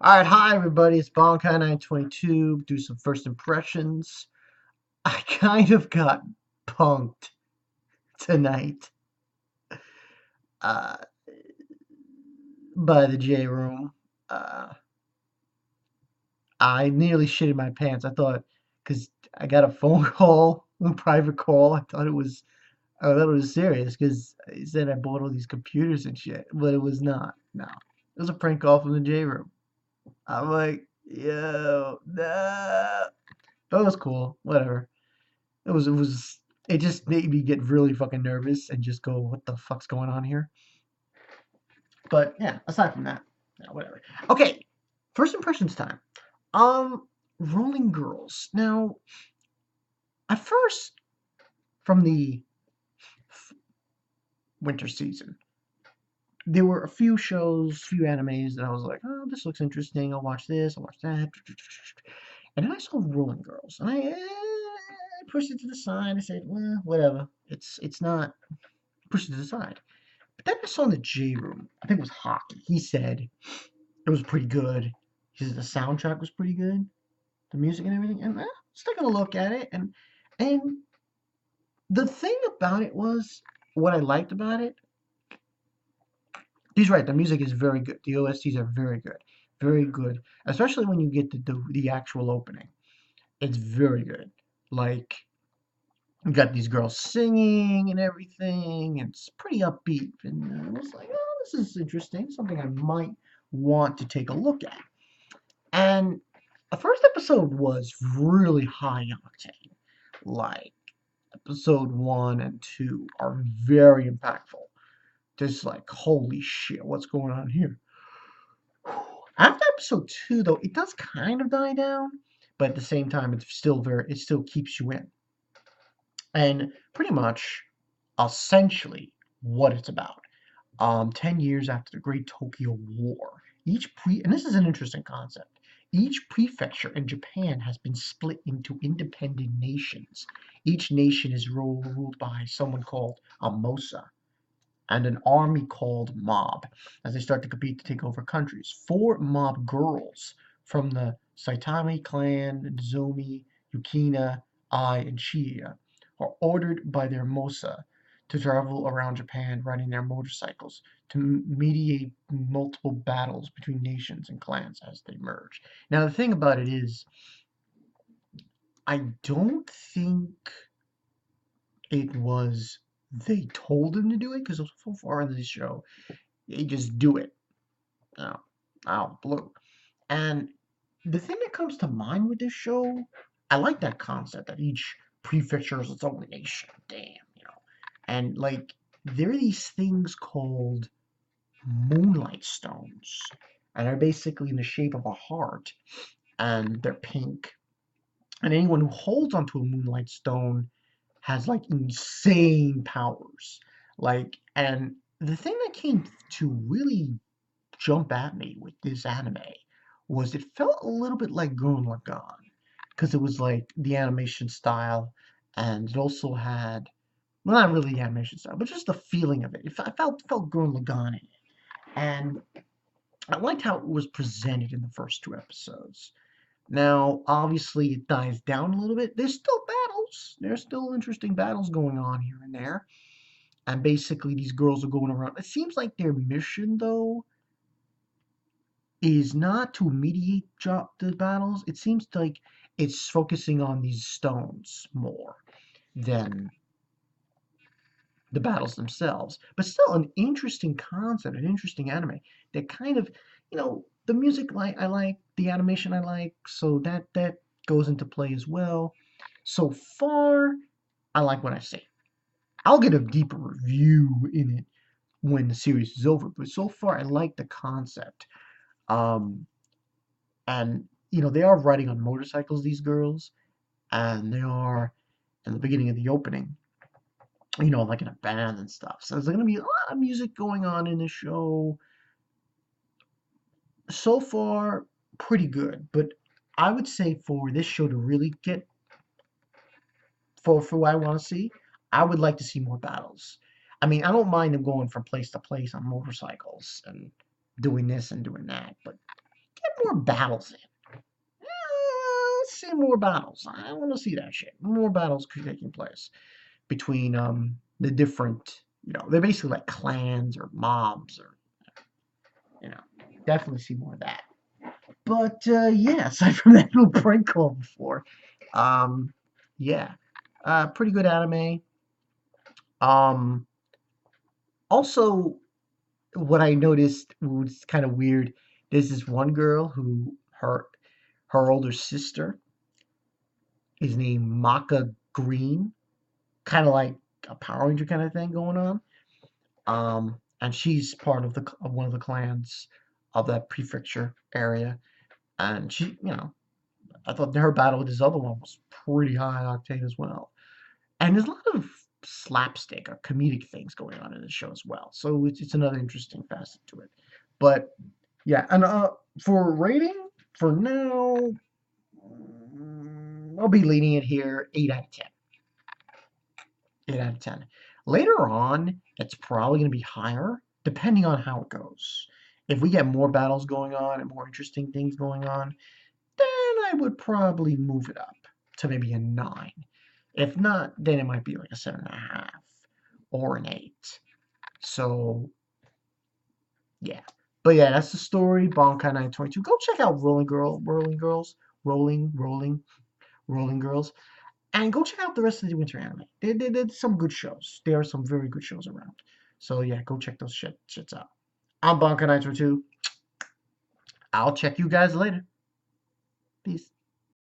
Alright, hi everybody, it's Bonkai922. Do some first impressions. I kind of got punked tonight uh, by the J Room. Uh, I nearly shitted my pants. I thought, because I got a phone call, a private call. I thought it was serious because he said I bought all these computers and shit, but it was not. No, it was a prank call from the J Room. I'm like, yo, no. But it was cool. Whatever. It just made me get really fucking nervous and just go, what the fuck's going on here? But yeah, aside from that, yeah, whatever. Okay, first impressions time. Um, Rolling Girls. Now, at first, from the winter season, there were a few shows, few animes that I was like, oh, this looks interesting. I'll watch this, I'll watch that. And then I saw Rolling Girls, and I pushed it to the side. I said, well, whatever. It's not. Pushed it to the side. But then I saw in the J Room, I think it was Hockey. He said it was pretty good. He said the soundtrack was pretty good, the music and everything. And let's take a look at it. And the thing about it was, what I liked about it, he's right. The music is very good. The OSTs are very good. Especially when you get the actual opening, it's very good. Like you got these girls singing and everything, and it's pretty upbeat. And I was like, oh, this is interesting. Something I might want to take a look at. And the first episode was really high octane. Like episode 1 and 2 are very impactful. Just like, holy shit, what's going on here? After episode 2, though, it does kind of die down, but at the same time, it still keeps you in. And pretty much, essentially, what it's about. 10 years after the Great Tokyo War, and this is an interesting concept, each prefecture in Japan has been split into independent nations. Each nation is ruled by someone called a Mosa and an army called Mob as they start to compete to take over countries. Four mob girls from the Saitama clan, Nozomi, Yukina, Ai, and Chiya are ordered by their Mosa to travel around Japan riding their motorcycles to mediate multiple battles between nations and clans as they merge. Now, the thing about it is, I don't think it was they told them to do it because so far in the show, they just do it. Oh, out blue. And the thing that comes to mind with this show, I like that concept that each prefecture is its own nation. Damn. And like there are these things called moonlight stones, and they're basically in the shape of a heart, and they're pink. And anyone who holds onto a moonlight stone has like insane powers. Like, and the thing that came to really jump at me with this anime was it felt a little bit like Gurren Lagann because it was like the animation style, and it also had, well, not really the animation style, but just the feeling of it. I felt Gurren Lagann in it, and I liked how it was presented in the first 2 episodes. Now, obviously, it dies down a little bit. There's still battles. There's still interesting battles going on here and there. And basically, these girls are going around. It seems like their mission, though, is not to mediate the battles. It seems like it's focusing on these stones more than the battles themselves. But still, an interesting concept, an interesting anime that kind of, the music I like, the animation I like, so that goes into play as well. So far, I like what I see. I'll get a deeper review in it when the series is over, but so far I like the concept. Um, and they are riding on motorcycles, these girls, and they are in the beginning of the opening, like in a band and stuff. So there's going to be a lot of music going on in the show. So far, pretty good, but I would say for this show to really get for what I want to see, I would like to see more battles. I mean, I don't mind them going from place to place on motorcycles and doing this and doing that, but more battles in. Let's see more battles. I want to see that shit. More battles taking place between the different, they're basically like clans or mobs or, you know, definitely see more of that. But yeah, aside from that little prank call before, um, yeah, pretty good anime. Um, Also, what I noticed was kind of weird. There's this one girl who her older sister is named Maka Green, kind of like a Power Ranger kind of thing going on. And she's part of one of the clans of that prefecture area. And she, I thought her battle with this other one was pretty high octane as well. And there's a lot of slapstick or comedic things going on in the show as well. So it's another interesting facet to it. But yeah, and for rating, for now, I'll be leaning it here 8 out of 10. 8 out of 10. Later on, it's probably going to be higher, depending on how it goes. If we get more battles going on and more interesting things going on, then I would probably move it up to maybe a 9. If not, then it might be like a 7.5 or an 8. So, yeah. But yeah, that's the story. Bankai 922. Go check out Rolling Girls. And go check out the rest of the winter anime. There's some good shows. There are some very good shows around. So yeah, go check those shits out. I'm Bankai 922. I'll check you guys later. Peace.